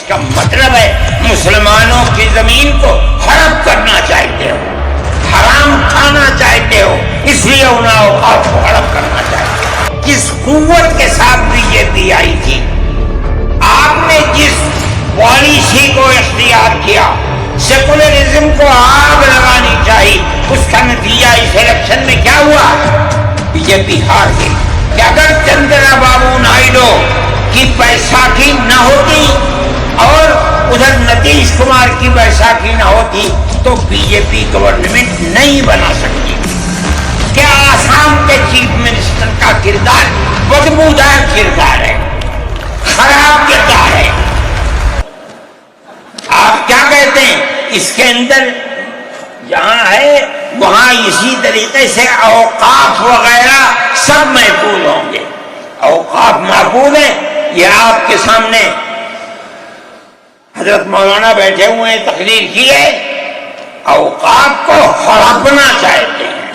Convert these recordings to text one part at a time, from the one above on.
کا مطلب ہے مسلمانوں کی زمین کو ہڑپ کرنا چاہتے ہو، حرام کھانا چاہتے ہو، اس لیے ان اوقاف کو ہڑپ کرنا چاہتے ہو۔ کس قوت کے ساتھ بی جے پی آئی تھی، آپ نے جس پالیسی کو اختیار کیا، سیکولرزم کو آگ لگانی چاہیے، اس کا نتیجہ اس الیکشن میں کیا ہوا؟ بی جے پی ہار گئی۔ کہ اگر چندرا بابو نائیڈو کی بیساکھی نہ ہوتی اور ادھر نتیش کمار کی بیساکھی نہ ہوتی تو بی جے پی گورنمنٹ نہیں بنا سکتی۔ کیا آسام کے چیف منسٹر کا کردار بدبودار کردار ہے، خراب کردار ہے۔ آپ کیا کہتے ہیں اس کے اندر جہاں ہے وہاں اسی طریقے سے اوقاف وغیرہ سب محفوظ ہوں گے۔ اوقاف محفوظ ہیں، یہ آپ کے سامنے حضرت مولانا بیٹھے ہوئے ہیں، تقریر کی ہے، اوقاف کو ہڑپنا چاہتے ہیں۔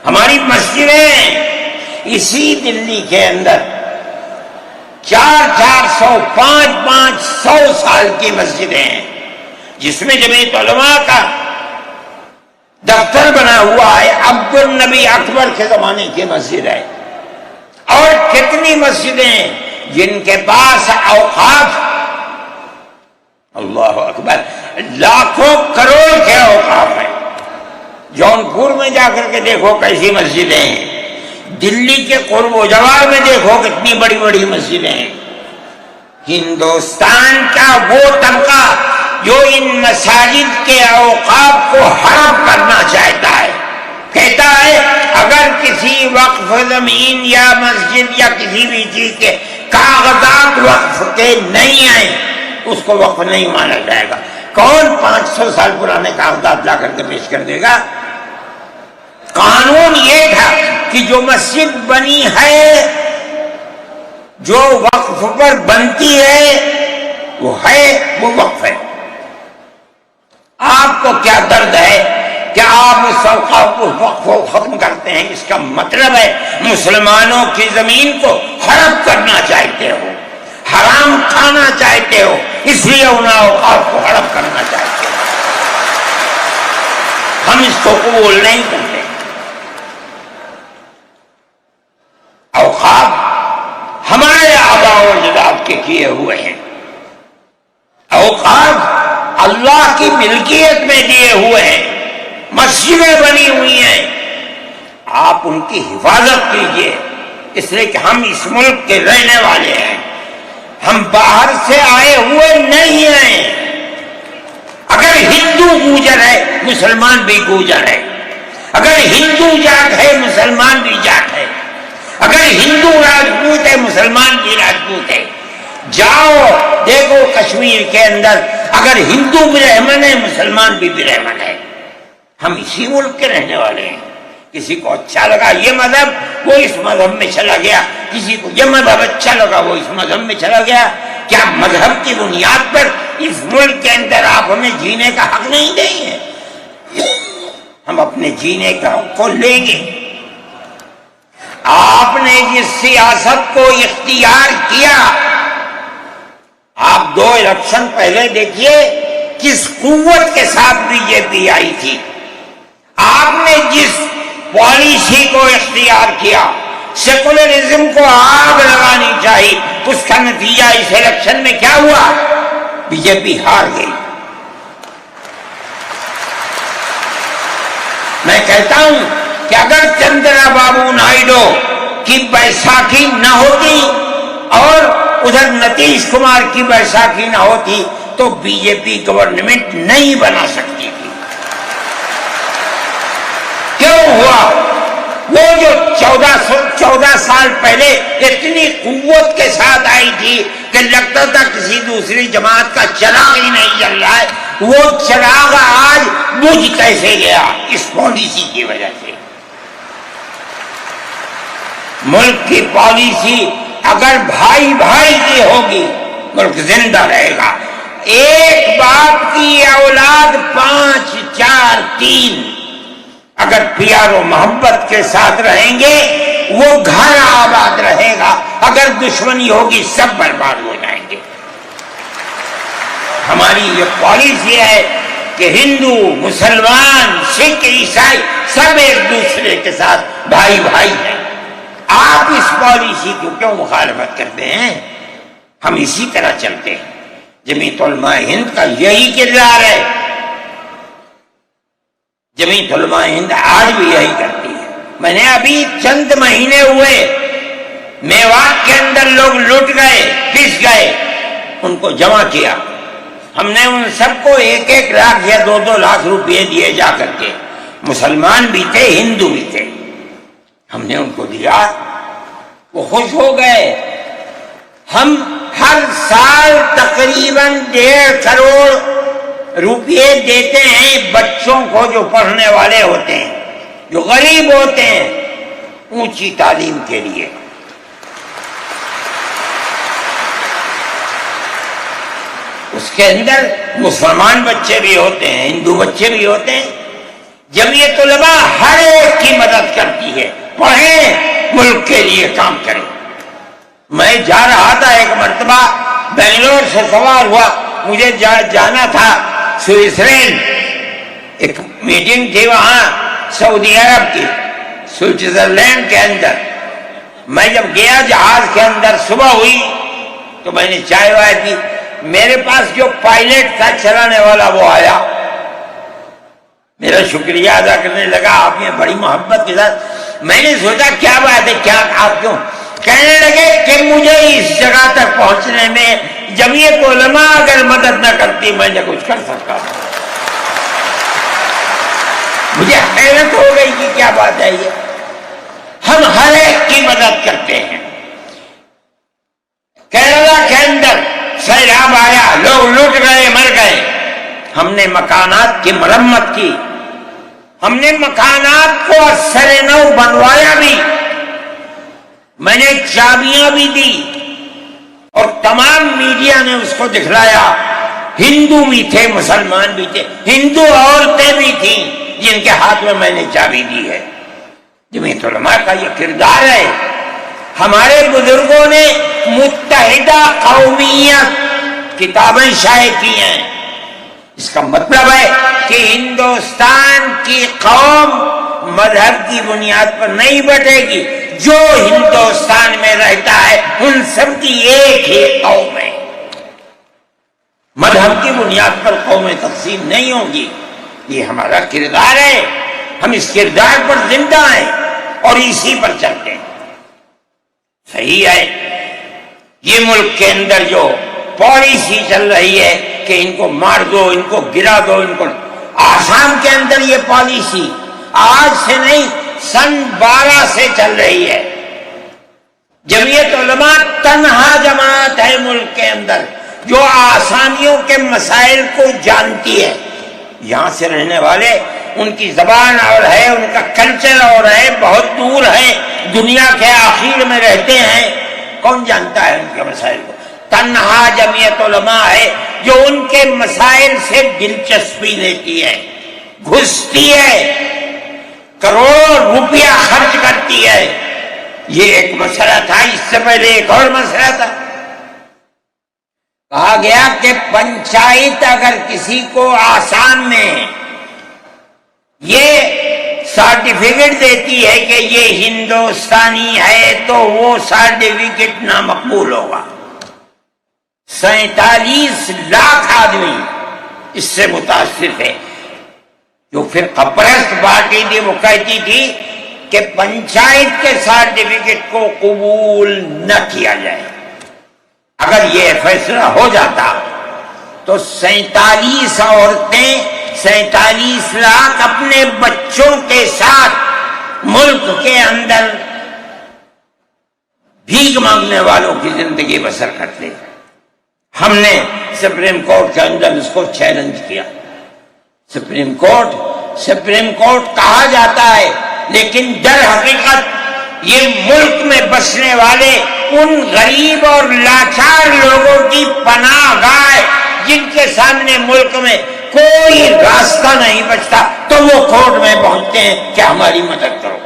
ہماری مسجدیں اسی دلی کے اندر 400 500 سال کی مسجدیں ہیں، جس میں جمعیت علماء کا دفتر بنا ہوا ہے، عبد النبی اکبر کے زمانے کی مسجد ہے۔ اور کتنی مسجدیں جن کے پاس اوقاف، اللہ اکبر، لاکھوں کروڑ کے اوقاف ہیں۔ جونپور میں جا کر کے دیکھو کیسی مسجدیں ہیں، دلی کے قرب و جوار میں دیکھو کتنی بڑی بڑی مسجدیں ہیں۔ ہندوستان کا وہ طبقہ جو ان مساجد کے اوقاف کو ہڑپ کرنا چاہتا ہے، کہتا ہے اگر کسی وقف زمین یا مسجد یا کسی بھی چیز کے کاغذات وقف کے نہیں آئے اس کو وقف نہیں مانا جائے گا۔ کون 500 سال پرانے کاغذات لا کر کے پیش کر دے گا؟ قانون یہ تھا کہ جو مسجد بنی ہے، جو وقف پر بنتی ہے وہ وقف ہے۔ آپ کو کیا درد ہے کہ آپ اس اوقاف کو وقف کو ختم کرتے ہیں؟ اس کا مطلب ہے مسلمانوں کی زمین کو ہڑپ کرنا چاہتے ہو، حرام کھانا چاہتے ہو، اس لیے ان اوقاف کو ہڑپ کرنا چاہتے ہو۔ ہم اس کو قبول نہیں کرتے۔ اوقاف ہمارے آباء و اجداد کے کیے ہوئے ہیں، اوقاف اللہ کی ملکیت میں دیے ہوئے ہیں، مسجدیں بنی ہوئی ہیں، آپ ان کی حفاظت کیجئے، اس لیے کہ ہم اس ملک کے رہنے والے ہیں، ہم باہر سے آئے ہوئے نہیں ہیں۔ اگر ہندو گوجر ہے مسلمان بھی گوجر ہے، اگر ہندو جاٹ ہے مسلمان بھی جاٹ ہے، اگر ہندو راجپوت ہے مسلمان بھی راجپوت ہے۔ جاؤ دیکھو کشمیر کے اندر اگر ہندو برہمن ہے مسلمان بھی برہمن ہے۔ ہم اسی ملک کے رہنے والے ہیں۔ کسی کو اچھا لگا یہ مذہب وہ اس مذہب میں چلا گیا، کسی کو یہ مذہب اچھا لگا وہ اس مذہب میں چلا گیا۔ کیا مذہب کی بنیاد پر اس ملک کے اندر آپ ہمیں جینے کا حق نہیں دیں گے؟ ہم اپنے جینے کا حق کو لیں گے۔ آپ نے جس سیاست کو اختیار کیا، آپ 2 الیکشن پہلے دیکھیے کس قوت کے ساتھ بی جے پی آئی تھی۔ آپ نے جس پالیسی کو اختیار کیا، سیکولرزم کو آگ لگانی چاہیے، اس کا نتیجہ اس الیکشن میں کیا ہوا؟ بی جے پی ہار گئی۔ میں کہتا ہوں کہ اگر چندرا بابو نائیڈو کی بیساکھی نہ ہوتی اور ادھر نتیش کمار کی بیساکھی نہ ہوتی تو بی جے پی گورنمنٹ نہیں بنا سکتی تھی۔ کیوں ہوا؟ وہ جو 14 سال پہلے اتنی قوت کے ساتھ آئی تھی کہ لگتا تھا کسی دوسری جماعت کا چراغ ہی نہیں جل رہا ہے، وہ چراغ آج بجھ کیسے گیا؟ اس پالیسی کی وجہ سے۔ ملک کی پالیسی اگر بھائی بھائی کی ہوگی ملک زندہ رہے گا۔ ایک باپ کی اولاد 5 4 3 اگر پیار و محبت کے ساتھ رہیں گے وہ گھر آباد رہے گا، اگر دشمنی ہوگی سب برباد ہو جائیں گے۔ ہماری یہ پالیسی ہے کہ ہندو، مسلمان، سکھ، عیسائی سب ایک دوسرے کے ساتھ بھائی بھائی ہیں۔ آپ اس پالیسی کو کیوں مخالفت کرتے ہیں؟ ہم اسی طرح چلتے ہیں۔ جمعیت علماء ہند کا یہی کردار ہے، جمعیت علماء ہند آج بھی یہی کرتی ہے۔ میں نے ابھی چند مہینے ہوئے میوات کے اندر لوگ لٹ گئے، پس گئے، ان کو جمع کیا، ہم نے ان سب کو 1-1 لاکھ یا 2-2 لاکھ روپئے دیے جا کر کے، مسلمان بھی تھے، ہندو بھی تھے، ہم نے ان کو دیا، وہ خوش ہو گئے۔ ہم ہر سال تقریباً 1.5 کروڑ روپئے دیتے ہیں بچوں کو جو پڑھنے والے ہوتے ہیں، جو غریب ہوتے ہیں، اونچی تعلیم کے لیے۔ اس کے اندر مسلمان بچے بھی ہوتے ہیں، ہندو بچے بھی ہوتے ہیں۔ جمعیت علماء ہر ایک کی مدد کرتی ہے، پڑھیں، ملک کے لیے کام کریں۔ میں جا رہا تھا ایک مرتبہ، بنگلور سے سوار ہوا، مجھے جانا تھا سوئٹزرلینڈ، ایک میٹنگ تھی وہاں سعودی عرب کی، سوئٹزرلینڈ کے اندر۔ میں جب گیا جہاز کے اندر، صبح ہوئی تو میں نے چائے وائے پی، میرے پاس جو پائلٹ تھا چلانے والا وہ آیا، میرا شکریہ ادا کرنے لگا، آپ نے بڑی محبت کے ساتھ۔ میں نے سوچا کیا بات ہے، کیا آپ کیوں؟ کہنے لگے کہ مجھے اس جگہ تک پہنچنے میں جمعیت علماء اگر مدد نہ کرتی میں نے کچھ کر سکتا تھا۔ مجھے حیرت ہو گئی کہ کیا بات ہے یہ، ہم ہر ایک کی مدد کرتے ہیں۔ کیرلا کے اندر سیلاب آیا، لوگ لٹ گئے، مر گئے، ہم نے مکانات کی مرمت کی، ہم نے مکانات کو اثر نو بنوایا بھی، میں نے چابیاں بھی دی، اور تمام میڈیا نے اس کو دکھلایا۔ ہندو بھی تھے، مسلمان بھی تھے، ہندو عورتیں بھی تھیں جن کے ہاتھ میں نے چابی دی ہے۔ جمعیت علماء کا یہ کردار ہے۔ ہمارے بزرگوں نے متحدہ قومیت کتابیں شائع کی ہیں، اس کا مطلب ہے کہ ہندوستان کی قوم مذہب کی بنیاد پر نہیں بٹے گی، جو ہندوستان میں رہتا ہے ان سب کی ایک ہی قوم ہے، مذہب کی بنیاد پر قومیں تقسیم نہیں ہوں گی۔ یہ ہمارا کردار ہے، ہم اس کردار پر زندہ ہیں اور اسی پر چلتے ہیں۔ صحیح ہے، یہ ملک کے اندر جو پالیسی چل رہی ہے کہ ان کو مار دو، ان کو گرا دو، ان کو، آسام کے اندر یہ پالیسی آج سے نہیں، سن 12 سے چل رہی ہے۔ جمعیت علماء تنہا جماعت ہے ملک کے اندر جو آسامیوں کے مسائل کو جانتی ہے۔ یہاں سے رہنے والے، ان کی زبان اور ہے، ان کا کلچر اور ہے، بہت دور ہے، دنیا کے آخر میں رہتے ہیں، کون جانتا ہے ان کے مسائل کو؟ تنہا جمعیت علماء ہے جو ان کے مسائل سے دلچسپی لیتی ہے، گھستی ہے، کروڑوں روپیہ خرچ کرتی ہے۔ یہ ایک مسئلہ تھا، اس سے پہلے ایک اور مسئلہ تھا، کہا گیا کہ پنچایت اگر کسی کو آسام میں یہ سرٹیفکیٹ دیتی ہے کہ یہ ہندوستانی ہے تو وہ سرٹیفکیٹ نامقبول ہوگا۔ 47 لاکھ آدمی اس سے متاثر ہے۔ جو پھر قبرست پارٹی تھی وہ کہتی تھی کہ پنچایت کے سرٹیفکیٹ کو قبول نہ کیا جائے۔ اگر یہ فیصلہ ہو جاتا تو 47 عورتیں، 47 لاکھ اپنے بچوں کے ساتھ ملک کے اندر بھیک مانگنے والوں کی زندگی بسر کرتے۔ ہم نے سپریم کورٹ کے اندر اس کو چیلنج کیا۔ سپریم کورٹ کہا جاتا ہے، لیکن در حقیقت یہ ملک میں بسنے والے ان غریب اور لاچار لوگوں کی پناہ گاہ جن کے سامنے ملک میں کوئی راستہ نہیں بچتا، تو وہ کورٹ میں پہنچتے ہیں کہ ہماری مدد کرو۔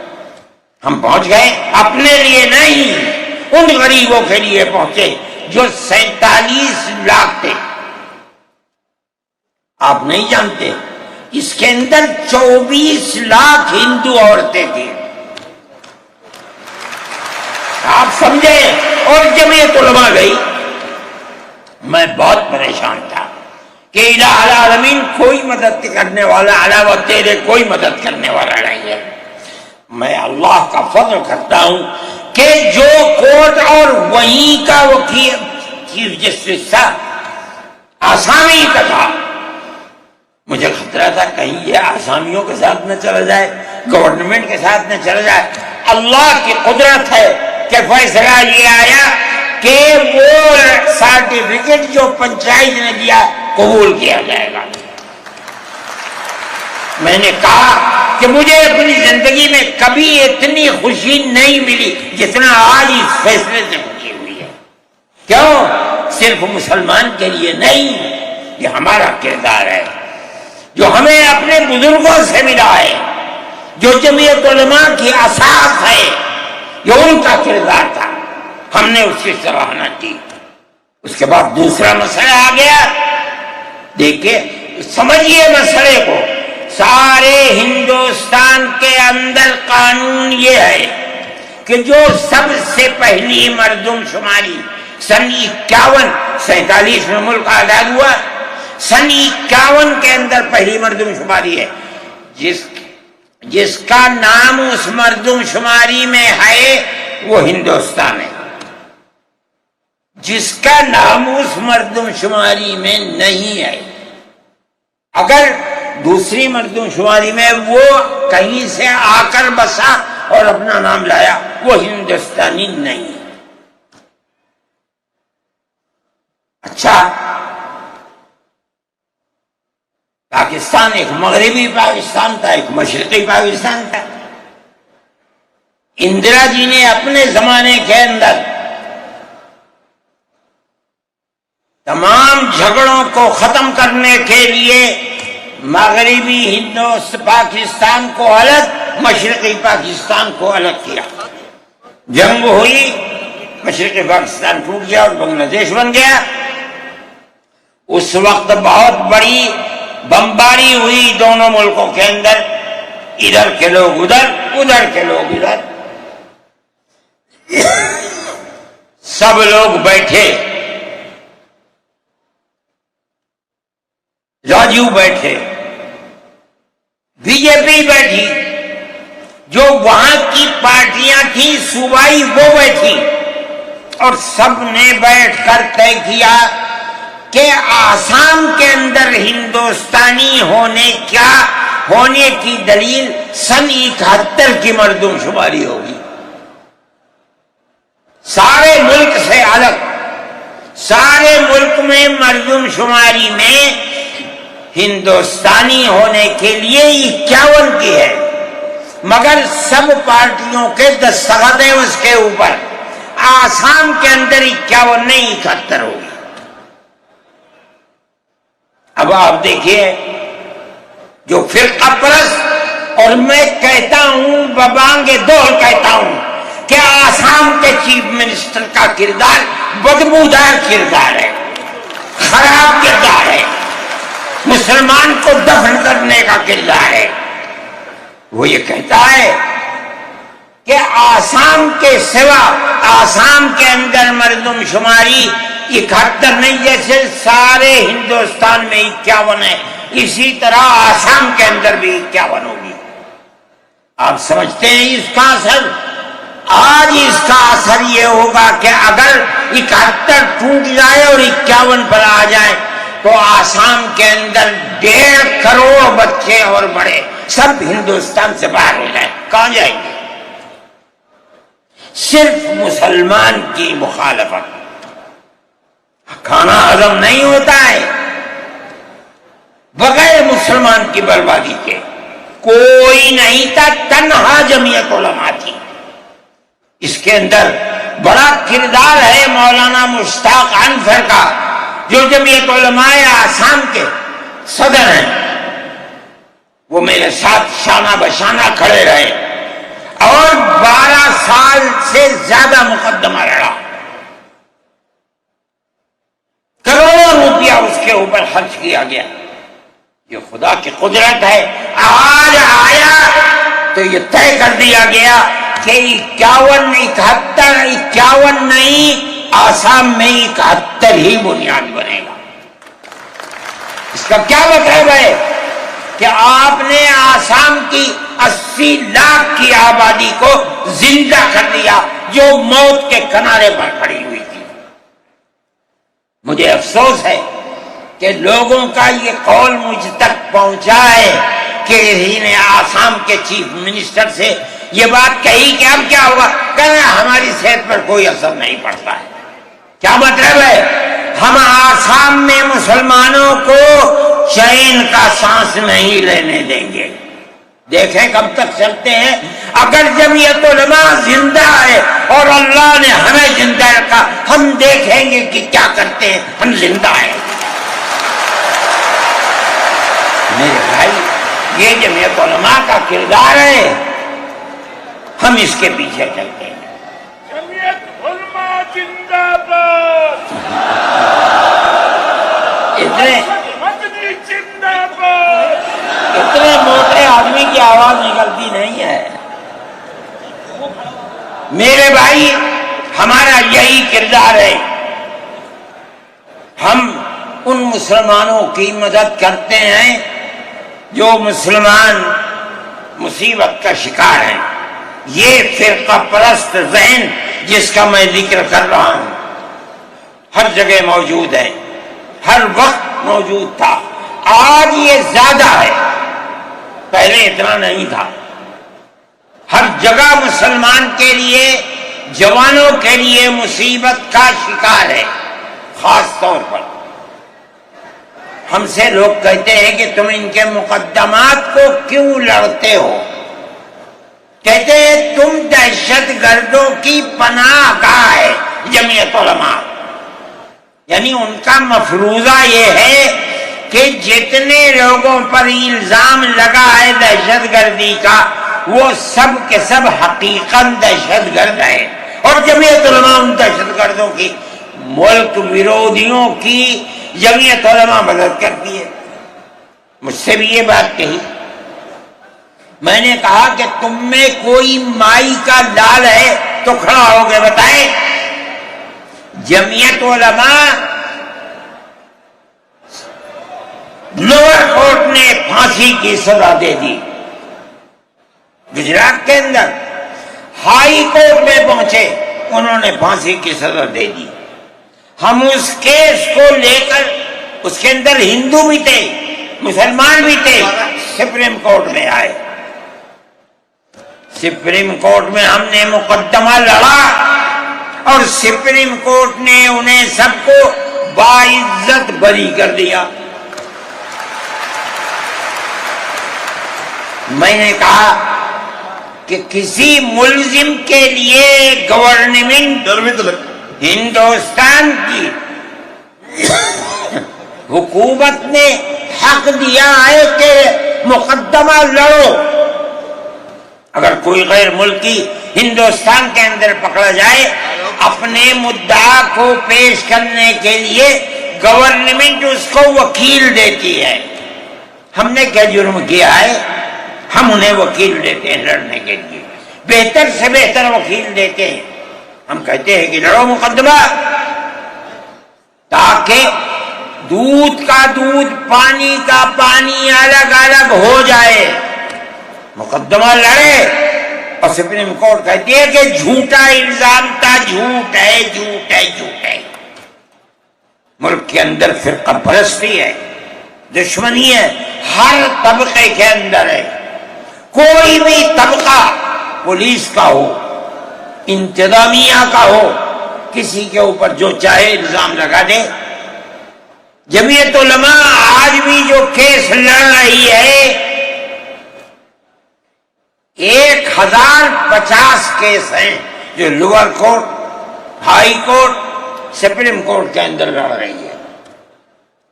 ہم پہنچ گئے، اپنے لیے نہیں، ان غریبوں کے لیے پہنچے جو 47 لاکھ تھے۔ آپ نہیں جانتے اس کے اندر 24 لاکھ ہندو عورتیں تھیں، آپ سمجھے؟ اور جمعیت علماء گئی۔ میں بہت پریشان تھا کہ الہ العالمین کوئی مدد کرنے والا علاوہ تیرے کوئی مدد کرنے والا نہیں ہے۔ میں اللہ کا فضل کرتا ہوں کہ جو کورٹ اور وہیں کا وکیل چیف جسٹس تھا آسامی کا تھا، مجھے خطرہ تھا کہیں یہ آسامیوں کے ساتھ نہ چلا جائے، گورنمنٹ کے ساتھ نہ چلا جائے۔ اللہ کی قدرت ہے کہ فیصلہ یہ آیا کہ وہ سرٹیفکیٹ جو پنچایت نے دیا قبول کیا جائے گا۔ میں نے کہا کہ مجھے اپنی زندگی میں کبھی اتنی خوشی نہیں ملی جتنا آج اس فیصلے سے خوشی ہوئی ہے۔ کیوں؟ صرف مسلمان کے لیے نہیں، یہ ہمارا کردار ہے جو ہمیں اپنے بزرگوں سے ملا ہے، جو جمعیت علماء کی اساس ہے، یہ ان کا کردار تھا، ہم نے اس کی سراہنا کی۔ اس کے بعد دوسرا مسئلہ آ گیا، دیکھیے سمجھیے مسئلے کو، سارے ہندوستان کے اندر قانون یہ ہے کہ جو سب سے پہلی مردم شماری سن 47 میں ملک آزاد ہوا، سن 51 کے اندر پہلی مردم شماری ہے، جس کا نام اس مردم شماری میں ہے وہ ہندوستان ہے، جس کا نام اس مردم شماری میں نہیں ہے، اگر دوسری مردم شماری میں وہ کہیں سے آ کر بسا اور اپنا نام لایا، وہ ہندوستانی نہیں۔ اچھا، پاکستان ایک مغربی پاکستان تھا، ایک مشرقی پاکستان تھا۔ اندرا جی نے اپنے زمانے کے اندر تمام جھگڑوں کو ختم کرنے کے لیے مغربی پاکستان کو الگ، مشرقی پاکستان کو الگ کیا۔ جنگ ہوئی، مشرقی پاکستان ٹوٹ گیا اور بنگلہ دیش بن گیا۔ اس وقت بہت بڑی بمباری ہوئی دونوں ملکوں کے اندر، ادھر کے لوگ ادھر، ادھر کے لوگ ادھر، سب لوگ بیٹھے، راجو بیٹھے، بی جے پی بیٹھی، جو وہاں کی پارٹیاں تھیں صوبائی وہ بیٹھی، اور سب نے بیٹھ کر طے کیا کہ آسام کے اندر ہندوستانی ہونے کی دلیل سن 71 کی مردم شماری ہوگی، سارے ملک سے الگ۔ سارے ملک میں مردم شماری میں ہندوستانی ہونے کے لیے 51 کی ہے، مگر سب پارٹیوں کے دستخط ہیں اس کے اوپر۔ آسام کے اندر 51 نہیں 71 ہوگی۔ اب آپ دیکھیے، جو فرقہ پرست، اور میں کہتا ہوں ببانگ دول کہتا ہوں کہ آسام کے چیف منسٹر کا کردار بدبودار کردار ہے، خراب کردار ہے، مسلمان کو دفن کرنے کا کردار ہے۔ وہ یہ کہتا ہے کہ آسام کے سوا آسام کے اندر مردم شماری 71 نہیں، جیسے سارے ہندوستان میں 51 ہے، اسی طرح آسام کے اندر بھی 51 ہوگی۔ آپ سمجھتے ہیں اس کا اثر؟ آج اس کا اثر یہ ہوگا کہ اگر 71 ٹوٹ جائے اور 51 پر آ جائے تو آسام کے اندر 1.5 کروڑ بچے اور بڑے سب ہندوستان سے باہر ہو جائیں، کہاں جائیں گے؟ صرف مسلمان کی مخالفت، کھانا ہضم نہیں ہوتا ہے بغیر مسلمان کی بربادی کے۔ کوئی نہیں تھا، تنہا جمعیت علماء تھی۔ اس کے اندر بڑا کردار ہے مولانا مشتاق انور کا، جو جمعیت علماء آسام کے صدر ہیں۔ وہ میرے ساتھ شانہ بشانہ کھڑے رہے اور 12 سال سے زیادہ مقدمہ لڑا، کروڑوں روپیہ اس کے اوپر خرچ کیا گیا، یہ خدا کی قدرت ہے. آج آیا تو یہ طے کر دیا گیا کہ 51 نہیں، آسام میں 71 ہی بنیاد بنے گا. اس کا کیا مطلب ہے کہ آپ نے آسام کی 80 لاکھ کی آبادی کو زندہ کر دیا جو موت کے کنارے پر کھڑی ہوئی تھی. مجھے افسوس ہے کہ لوگوں کا یہ قول مجھ تک پہنچا ہے کہ انہی نے آسام کے چیف منسٹر سے یہ بات کہی کہ اب کیا ہوگا، کہنا ہماری صحت پر کوئی اثر نہیں پڑتا ہے. کیا مطلب ہے؟ ہم آسام میں مسلمانوں کو چین کا سانس نہیں لینے دیں گے. دیکھیں کب تک چلتے ہیں. اگر جمعیت علماء زندہ ہے اور اللہ نے ہمیں زندہ رکھا، ہم دیکھیں گے کہ کیا کرتے ہیں. ہم زندہ ہیں. میرے بھائی، یہ جمعیت علماء کا کردار ہے، ہم اس کے پیچھے چلتے ہیں. جمعیت علماء زندہ باد، مدنی زندہ باد. اتنے موٹے آدمی کی آواز نکلتی نہیں ہے. میرے بھائی، ہمارا یہی کردار ہے. ہم ان مسلمانوں کی مدد کرتے ہیں جو مسلمان مصیبت کا شکار ہیں. یہ فرقہ پرست ذہن جس کا میں ذکر کر رہا ہوں ہر جگہ موجود ہے، ہر وقت موجود تھا. آج یہ زیادہ ہے، پہلے اتنا نہیں تھا. ہر جگہ مسلمان کے لیے، جوانوں کے لیے مصیبت کا شکار ہے. خاص طور پر ہم سے لوگ کہتے ہیں کہ تم ان کے مقدمات کو کیوں لڑتے ہو؟ کہتے ہیں تم دہشت گردوں کی پناہ گاہ ہے جمعیت علماء. یعنی ان کا مفروضہ یہ ہے کہ جتنے لوگوں پر الزام لگا ہے دہشت گردی کا، وہ سب کے سب حقیقت دہشت گرد ہیں. اور جمعیت علماء ان دہشت گردوں کی، ملک ویرودھیوں کی جمعیت علماء مدد کرتی ہے. مجھ سے بھی یہ بات کہی. میں نے کہا کہ تم میں کوئی مائی کا لال ہے تو کھڑا ہو گئے بتائیں. جمعیت علماء لوور کورٹ نے پھانسی کی سزا دے دی. گجرات کے اندر ہائی کورٹ میں پہنچے، انہوں نے پھانسی کی سزا دے دی. ہم اس کیس کو لے کر، اس کے اندر ہندو بھی تھے، مسلمان بھی تھے، سپریم کورٹ میں آئے. سپریم کورٹ میں ہم نے مقدمہ لڑا اور سپریم کورٹ نے انہیں سب کو باعزت بری کر دیا. میں نے کہا کہ کسی ملزم کے لیے گورنمنٹ ہندوستان کی حکومت نے حق دیا ہے کہ مقدمہ لڑو. اگر کوئی غیر ملکی ہندوستان کے اندر پکڑا جائے، اپنے مدعا کو پیش کرنے کے لیے گورنمنٹ اس کو وکیل دیتی ہے. ہم نے کیا جرم کیا ہے؟ ہم انہیں وکیل دیتے ہیں لڑنے کے لیے، بہتر سے بہتر وکیل دیتے ہیں. ہم کہتے ہیں کہ لڑو مقدمہ، تاکہ دودھ کا دودھ، پانی کا پانی الگ الگ ہو جائے. مقدمہ لڑے اور سپریم کورٹ کہتی ہے کہ جھوٹا الزام تھا، جھوٹ ہے، جھوٹ ہے، جھوٹ ہے. ملک کے اندر فرقہ پرستی ہے، دشمنی ہے، ہر طبقے کے اندر ہے. کوئی بھی طبقہ، پولیس کا ہو، انتظامیہ کا ہو، کسی کے اوپر جو چاہے الزام لگا دے. جمعیت علماء آج بھی جو کیس لڑ رہی ہے، 1050 کیس ہیں جو lower court, high court, supreme court کے اندر لڑ رہی ہے.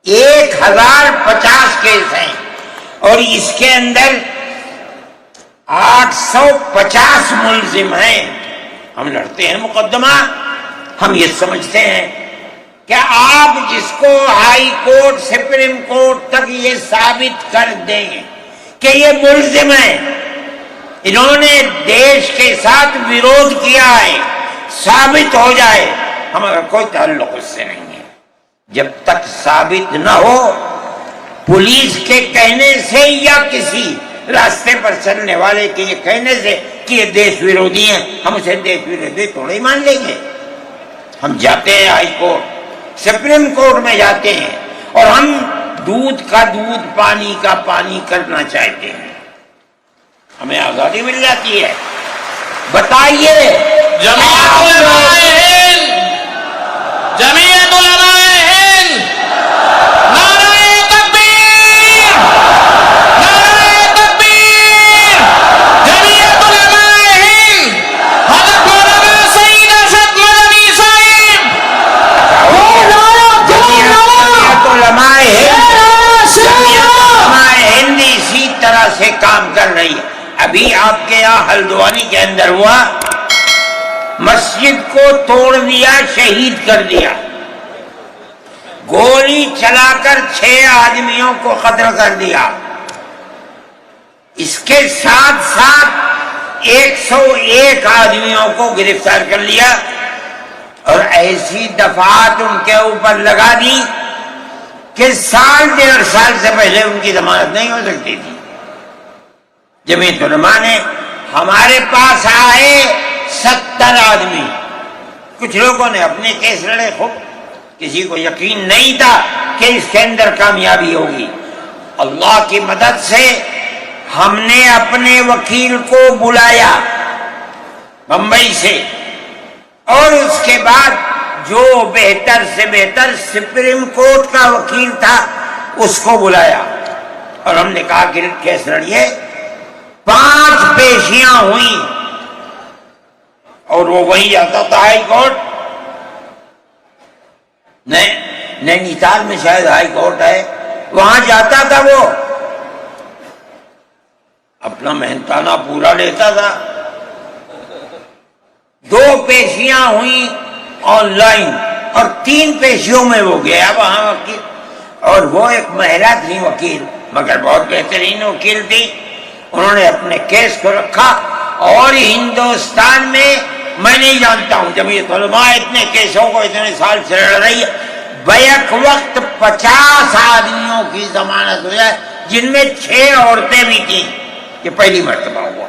1050 کیس ہیں اور اس کے اندر 850 ملزم ہیں. ہم لڑتے ہیں مقدمہ. ہم یہ سمجھتے ہیں کہ آپ جس کو ہائی کورٹ سپریم کورٹ تک یہ ثابت کر دیں کہ یہ ملزم ہے، انہوں نے دیش کے ساتھ ویرودھ کیا ہے، ثابت ہو جائے، ہمارا کوئی تعلق اس سے نہیں ہے۔ جب تک ثابت نہ ہو، پولیس کے کہنے سے یا کسی راستے پر چلنے والے کے یہ کہنے سے کہ یہ دیش ویرودھی ہیں، ہم اسے دیش ویرودھی تھوڑے ہی مان لیں گے۔ ہم جاتے ہیں ہائی کورٹ سپریم کورٹ میں جاتے ہیں اور ہم دودھ کا دودھ پانی کا پانی کرنا چاہتے ہیں، ہمیں آزادی مل جاتی ہے۔ بتائیے جمعیت علماء ہند، جمعیت علماء ہند، نعرہ تکبیر، نعرہ تکبیر، جمعیت علماء ہند، حضرت مولانا سعید ارشد مدنی صاحب، جمعیت علماء ہند اسی طرح سے کام کر رہی ہے۔ ابھی آپ کے یہاں ہلدوانی کے اندر ہوا، مسجد کو توڑ دیا، شہید کر دیا، گولی چلا کر 6 آدمیوں کو قتل کر دیا، اس کے ساتھ ساتھ 101 آدمیوں کو گرفتار کر لیا اور ایسی دفعات ان کے اوپر لگا دی کہ سال 1.5 سال سے پہلے ان کی ضمانت نہیں ہو سکتی تھی۔ جمعیت علماء نے ہمارے پاس آئے 70 آدمی، کچھ لوگوں نے اپنے کیس لڑے، خوب، کسی کو یقین نہیں تھا کہ اس کے اندر کامیابی ہوگی۔ اللہ کی مدد سے ہم نے اپنے وکیل کو بلایا بمبئی سے، اور اس کے بعد جو بہتر سے بہتر سپریم کورٹ کا وکیل تھا اس کو بلایا اور ہم نے کہا کہ کیس لڑیے۔ 5 پیشیاں ہوئیں اور وہ وہیں جاتا تھا ہائی کورٹ، نینی تال میں شاید ہائی کورٹ ہے، وہاں جاتا تھا، وہ اپنا محنتانہ پورا لیتا تھا۔ 2 پیشیاں ہوئیں آن لائن اور 3 پیشیوں میں وہ گیا وہاں وکیل، اور وہ ایک مہیلا تھی وکیل، مگر بہت بہترین وکیل تھی۔ انہوں نے اپنے کیس کو رکھا، اور ہندوستان میں میں نہیں جانتا ہوں جمعیت علماء اتنے کیسوں کو اتنے سال سے لڑ رہی ہے، بیک وقت 50 آدمیوں کی ضمانت ہو جائے، جن میں 6 عورتیں بھی تھیں۔ یہ پہلی مرتبہ ہوا۔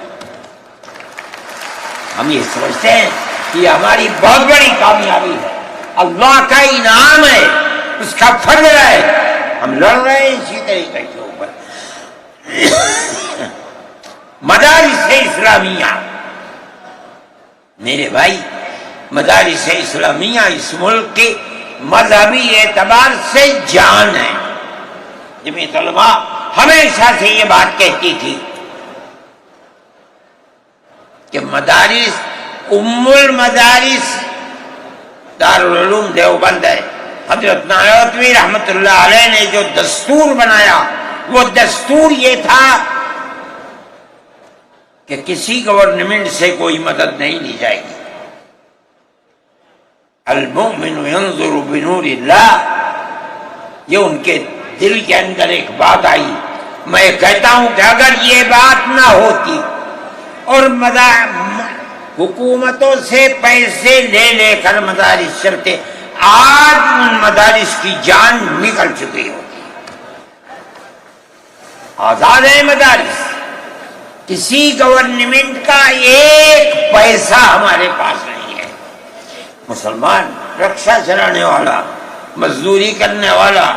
ہم یہ سمجھتے ہیں کہ یہ ہماری بہت بڑی کامیابی ہے، اللہ کا انعام ہے، اس کا فضل ہے۔ ہم لڑ رہے ہیں اسی طریقے کے اوپر۔ مدارس اسلامیہ، میرے بھائی، مدارس اسلامیہ اس ملک کے مذہبی اعتبار سے جان ہے۔ جمعیت علماء ہمیشہ سے یہ بات کہتی تھی کہ مدارس ام المدارس دارالعلوم دیوبند ہے۔ حضرت نانوتوی رحمت اللہ علیہ نے جو دستور بنایا، وہ دستور یہ تھا کہ کسی گورنمنٹ سے کوئی مدد نہیں لی جائے گی۔ المؤمن ينظر بنور اللہ، یہ ان کے دل کے اندر ایک بات آئی۔ میں کہتا ہوں کہ اگر یہ بات نہ ہوتی اور حکومتوں سے پیسے لے لے کر مدارس چلتے، آج ان مدارس کی جان نکل چکی ہوتی۔ آزاد ہے مدارس، کسی گورنمنٹ کا ایک پیسہ ہمارے پاس نہیں ہے۔ مسلمان رکشہ چلانے والا، مزدوری کرنے والا،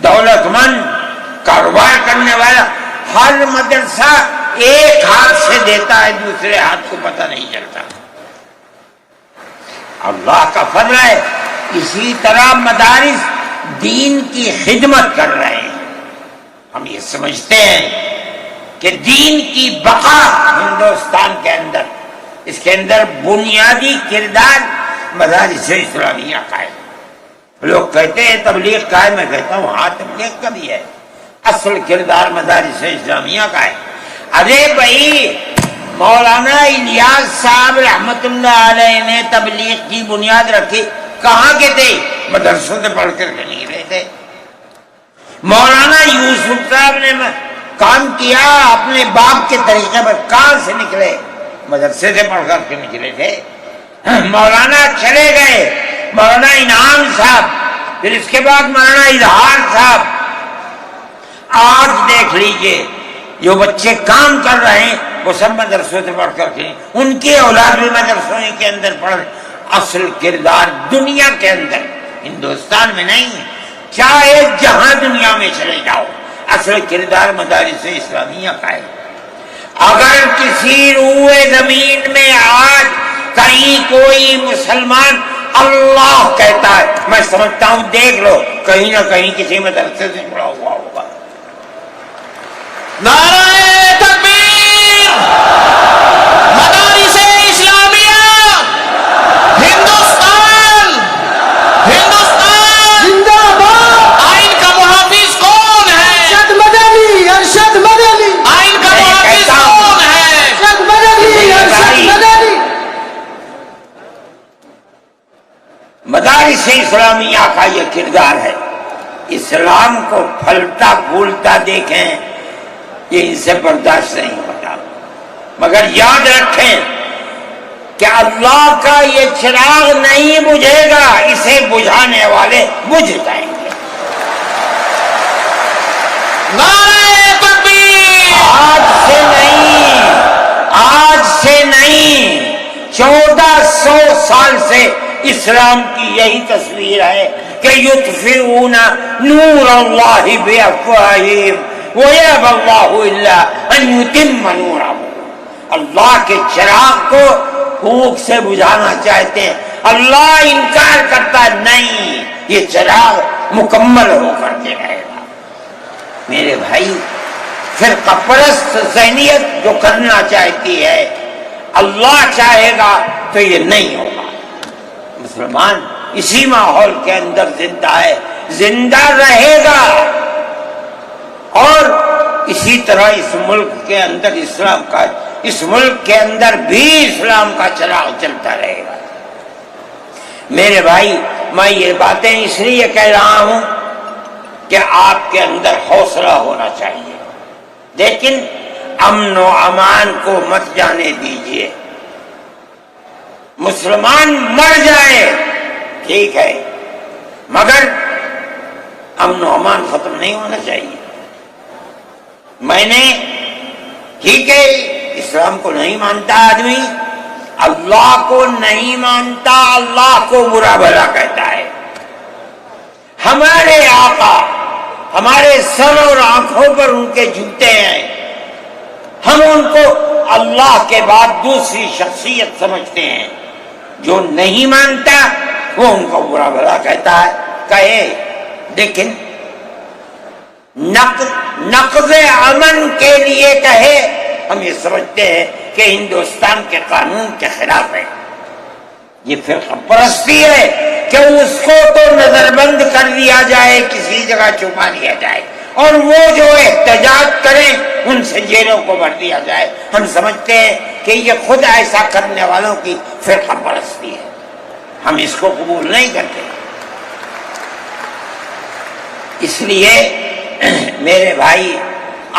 دولت مند، کاروبار کرنے والا، ہر مدرسہ ایک ہاتھ سے دیتا ہے، دوسرے ہاتھ کو پتہ نہیں چلتا۔ اللہ کا فضل ہے، اسی طرح مدارس دین کی خدمت کر رہے ہیں۔ ہم یہ سمجھتے ہیں کہ دین کی بقا ہندوستان کے اندر، اس کے اندر بنیادی کردار مدارس اسلامیہ کا ہے۔ لوگ کہتے ہیں تبلیغ کا ہے، میں کہتا ہوں ہاں تبلیغ کا بھی ہے، اصل کردار مدارس اسلامیہ کا ہے۔ ارے بھائی، مولانا الیاس صاحب رحمت اللہ علیہ نے تبلیغ کی بنیاد رکھی، کہاں کے تھے؟ مدرسوں سے پڑھ کر کے نکلے تھے. مولانا یوسف صاحب نے کام کیا اپنے باپ کے طریقے پر. کہاں سے نکلے؟ مدرسے سے پڑھ کر کے نکلے تھے. مولانا چلے گئے، مولانا انعام صاحب، پھر اس کے بعد مولانا اظہار صاحب. آج دیکھ لیجئے جو بچے کام کر رہے ہیں وہ سب مدرسوں سے پڑھ کر کے، ان کی اولاد بھی مدرسوں کے اندر پڑھ رہے. اصل کردار دنیا کے اندر، ہندوستان میں نہیں، چاہے جہاں دنیا میں چلے جاؤ، اصل کردار مدارس اسلامیہ کا ہے. اگر کسی روئے زمین میں آج کہیں کوئی مسلمان اللہ کہتا ہے، میں سمجھتا ہوں دیکھ لو کہیں نہ کہیں کسی مدرسے سے جڑا ہوا ہوگا. نعرہ تکبیر! مدارس اسلامیہ! ہندوستان! ہندوستان! زندہ باد! آئین کا محافظ کون ہے؟ ارشد مدنی! ارشد مدنی! آئین کا محافظ کون ہے؟ ارشد مدنی! ارشد مدنی! مدارس اسلامیہ کا یہ کردار ہے. اسلام کو پھلتا پھولتا دیکھیں، یہ ان سے برداشت نہیں ہوتا. مگر یاد رکھیں کہ اللہ کا یہ چراغ نہیں بجھے گا، اسے بجھانے والے بجھ جائیں گے. نعرہ تکبیر! آج سے نہیں 1400 سال سے اسلام کی یہی تصویر ہے کہ یطفئون نور اللہ بافواہہم ویأبی اللہ الا ان یتم نورہ. اللہ کے چراغ کو پھونک سے بجھانا چاہتے ہیں، اللہ انکار کرتا نہیں، یہ چراغ مکمل ہو کر کے رہے گا. میرے بھائی، فرقہ پرست ذہنیت جو کرنا چاہتی ہے، اللہ چاہے گا تو یہ نہیں ہوگا. مسلمان اسی ماحول کے اندر زندہ ہے، زندہ رہے گا، اور اسی طرح اس ملک کے اندر اسلام کا، اس ملک کے اندر بھی اسلام کا چراغ چلتا رہے گا. میرے بھائی، میں یہ باتیں اس لیے کہہ رہا ہوں کہ آپ کے اندر حوصلہ ہونا چاہیے، لیکن امن و امان کو مت جانے دیجیے. مسلمان مر جائے ٹھیک ہے، مگر امن و امان ختم نہیں ہونا چاہیے. میں نے، ٹھیک ہے، اسلام کو نہیں مانتا آدمی، اللہ کو نہیں مانتا، اللہ کو برا بھلا کہتا ہے. ہمارے آقا ہمارے سر اور آنکھوں پر ان کے جوتے ہیں، ہم ان کو اللہ کے بعد دوسری شخصیت سمجھتے ہیں. جو نہیں مانتا وہ ان کو برا بھلا کہتا ہے، کہے، لیکن نقض امن کے لیے کہے، ہم یہ سمجھتے ہیں کہ ہندوستان کے قانون کے خلاف ہے. یہ فرقہ پرستی ہے کہ اس کو تو نظر بند کر دیا جائے، کسی جگہ چھپا دیا جائے، اور وہ جو احتجاج کریں ان سے جیلوں کو بھر دیا جائے. ہم سمجھتے ہیں کہ یہ خود ایسا کرنے والوں کی فرقہ پرستی ہے، ہم اس کو قبول نہیں کرتے. اس لیے میرے بھائی،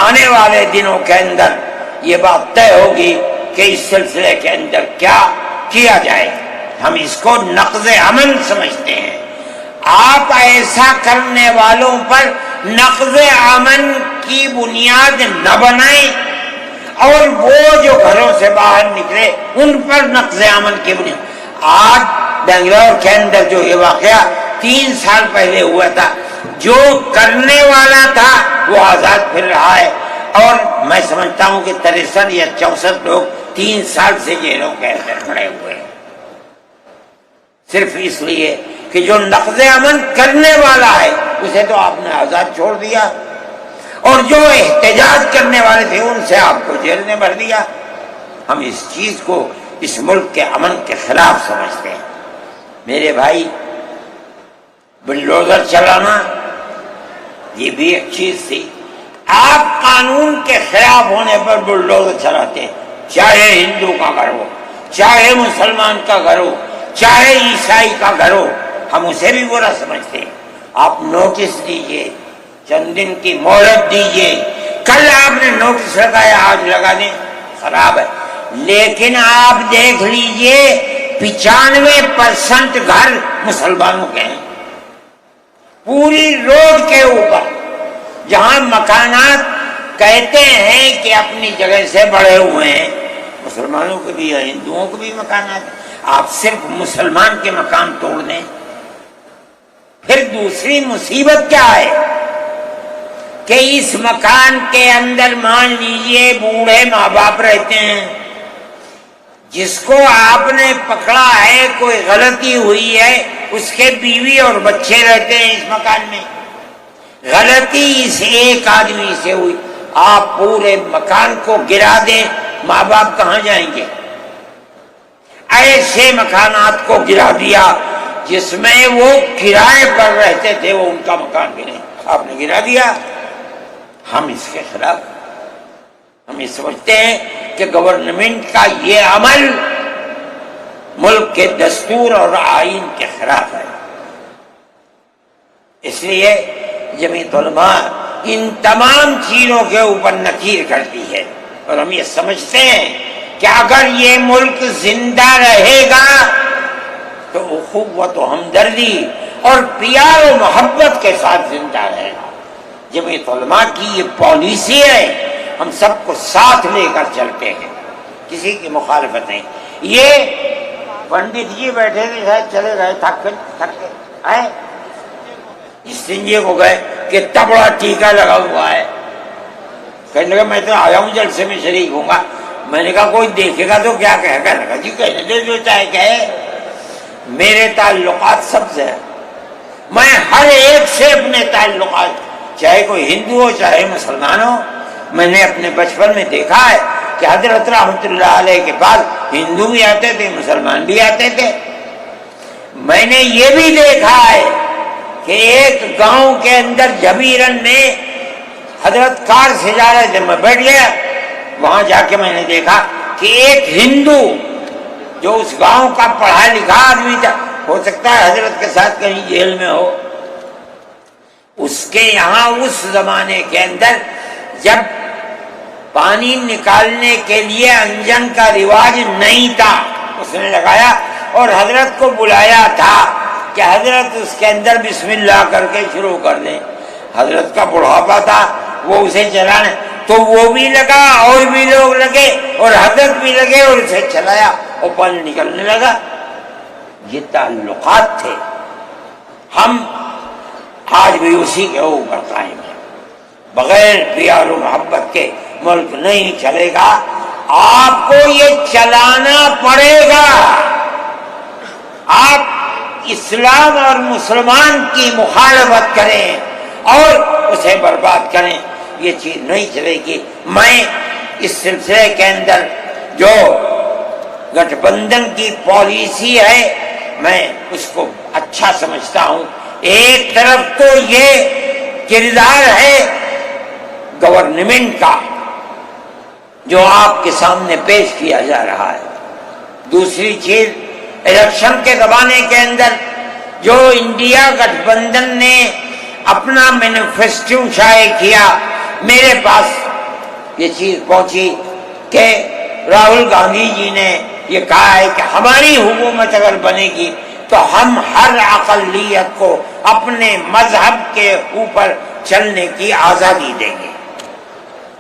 آنے والے دنوں کے اندر یہ بات طے ہوگی کہ اس سلسلے کے اندر کیا کیا جائے. ہم اس کو نقض امن سمجھتے ہیں. آپ ایسا کرنے والوں پر نقض امن کی بنیاد نہ بنائیں، اور وہ جو گھروں سے باہر نکلے ان پر نقض امن کی بنیاد. آج بنگلور کے اندر جو یہ واقعہ 3 سال پہلے ہوا تھا، جو کرنے والا تھا وہ آزاد پھر رہا ہے، اور میں سمجھتا ہوں کہ 63 یا 64 لوگ 3 سال سے جیلوں کے اندر کھڑے ہوئے ہیں، صرف اس لیے کہ جو نقض امن کرنے والا ہے اسے تو آپ نے آزاد چھوڑ دیا، اور جو احتجاج کرنے والے تھے ان سے آپ کو جیل میں بھر دیا. ہم اس چیز کو اس ملک کے امن کے خلاف سمجھتے ہیں. میرے بھائی، بلڈوزر چلانا یہ بھی ایک چیز تھی. آپ قانون کے خلاف ہونے پر بلڈوزر چلاتے ہیں، چاہے ہندو کا گھر ہو، چاہے مسلمان کا گھر ہو، چاہے عیسائی کا گھر ہو، ہم اسے بھی برا سمجھتے ہیں. آپ نوٹس دیجئے, چند دن کی مہلت دیجئے. کل آپ نے نوٹس لگایا, آج لگا دیں, خراب ہے. لیکن آپ دیکھ لیجئے 95% گھر مسلمانوں کے ہیں. پوری روڈ کے اوپر جہاں مکانات کہتے ہیں کہ اپنی جگہ سے بڑے ہوئے ہیں, مسلمانوں کے بھی ہیں, ہندوؤں کے بھی مکانات ہیں. آپ صرف مسلمان کے مکان توڑ دیں. پھر دوسری مصیبت کیا ہے کہ اس مکان کے اندر مان لیجئے بوڑھے ماں باپ رہتے ہیں, جس کو آپ نے پکڑا ہے, کوئی غلطی ہوئی ہے, اس کے بیوی اور بچے رہتے ہیں اس مکان میں. غلطی اس ایک آدمی سے ہوئی, آپ پورے مکان کو گرا دیں, ماں باپ کہاں جائیں گے؟ ایسے مکانات کو گرا دیا جس میں وہ کرائے پر رہتے تھے, وہ ان کا مکان بھی نہیں, آپ نے گرا دیا. ہم اس کے خلاف, ہم یہ سمجھتے ہیں کہ گورنمنٹ کا یہ عمل ملک کے دستور اور آئین کے خلاف ہے. اس لیے جمعیت علماء ان تمام چیزوں کے اوپر نکیر کرتی ہے, اور ہم یہ سمجھتے ہیں کہ اگر یہ ملک زندہ رہے گا تو اخوت و ہمدردی اور پیار و محبت کے ساتھ زندہ رہے گا. جمعیت علماء کی یہ پالیسی ہے, ہم سب کو ساتھ لے کر چلتے ہیں, کسی کی مخالفت نہیں. یہ پنڈت جی بیٹھے تھے, شاید چلے گئے, تھک کے آئے, اس سنجے کو گئے کہ اتنا بڑا ٹیکا لگا ہوا ہے. کہنے لگا میں تو آیا ہوں جلسے میں شریک ہوں گا. میں نے کہا کوئی دیکھے گا تو کیا کہے گا؟ لگا جی کہنے دے جو چاہے کہے, میرے تعلقات سب سے ہیں, میں ہر ایک سے اپنے تعلقات, چاہے کوئی ہندو ہو چاہے مسلمان ہو. میں نے اپنے بچپن میں دیکھا ہے کہ حضرت رحمت اللہ علیہ کے پاس ہندو بھی آتے تھے, مسلمان بھی آتے تھے. میں نے یہ بھی دیکھا ہے کہ ایک گاؤں کے اندر جبیرن میں حضرت کار سے جا رہے تھے, میں بیٹھ گیا, وہاں جا کے میں نے دیکھا کہ ایک ہندو جو اس گاؤں کا پڑھا لکھا آدمی تھا, ہو سکتا ہے حضرت کے ساتھ کہیں جیل میں ہو, اس کے یہاں اس زمانے کے اندر جب پانی نکالنے کے لیے انجن کا رواج نہیں تھا, اس نے لگایا اور حضرت کو بلایا تھا کہ حضرت اس کے اندر بسم اللہ کر کے شروع کر دیں. حضرت کا بڑھاپا تھا, وہ اسے چلانے, تو وہ بھی لگا اور بھی لوگ لگے اور حضرت بھی لگے اور اسے چلایا اور پانی نکلنے لگا. یہ تعلقات تھے. ہم آج بھی اسی کے اوپر قائم ہیں. بغیر پیار و محبت کے ملک نہیں چلے گا. آپ کو یہ چلانا پڑے گا. آپ اسلام اور مسلمان کی مخالفت کریں اور اسے برباد کریں, یہ چیز نہیں چلے گی. میں اس سلسلے کے اندر جو گٹھ بندھن کی پالیسی ہے میں اس کو اچھا سمجھتا ہوں. ایک طرف تو یہ کردار ہے گورنمنٹ کا جو آپ کے سامنے پیش کیا جا رہا ہے. دوسری چیز الیکشن کے زمانے کے اندر جو انڈیا گٹھ بندھن نے اپنا مینیفیسٹو شائع کیا, میرے پاس یہ چیز پہنچی کہ راہل گاندھی جی نے یہ کہا ہے کہ ہماری حکومت اگر بنے گی تو ہم ہر اقلیت کو اپنے مذہب کے اوپر چلنے کی آزادی دیں گے.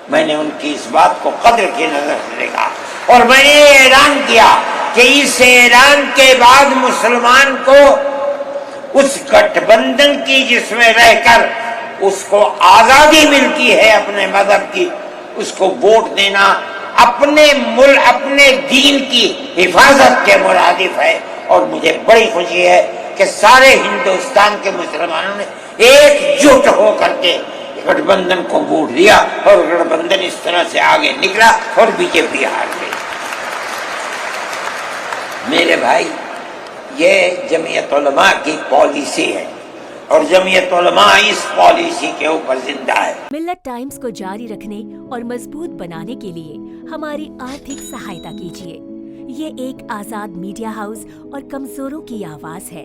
میں نے ان کی اس بات کو قدر کی نظر سے دیکھا اور میں نے یہ اعلان کیا کہ اس اعلان کے بعد مسلمان کو اس گٹھ بندھن کی جس میں رہ کر اس کو آزادی ملتی ہے اپنے مذہب کی, اس کو ووٹ دینا اپنے ملک اپنے دین کی حفاظت کے مرادف ہے. اور مجھے بڑی خوشی ہے کہ سارے ہندوستان کے مسلمانوں نے ایک جٹ ہو کر کے گٹھ بندھن کو ووٹ دیا اور گٹھ بندھن اس طرح سے آگے نکلا اور بی جے پی ہار گئی. میرے بھائی, یہ جمعیت علماء کی پالیسی ہے اور جمعیت علماء اس پالیسی کے اوپر زندہ ہے. ملت ٹائمز کو جاری رکھنے اور مضبوط بنانے کے لیے ہماری آرتھک سہایتا کیجیے. یہ ایک آزاد میڈیا ہاؤس اور کمزوروں کی آواز ہے.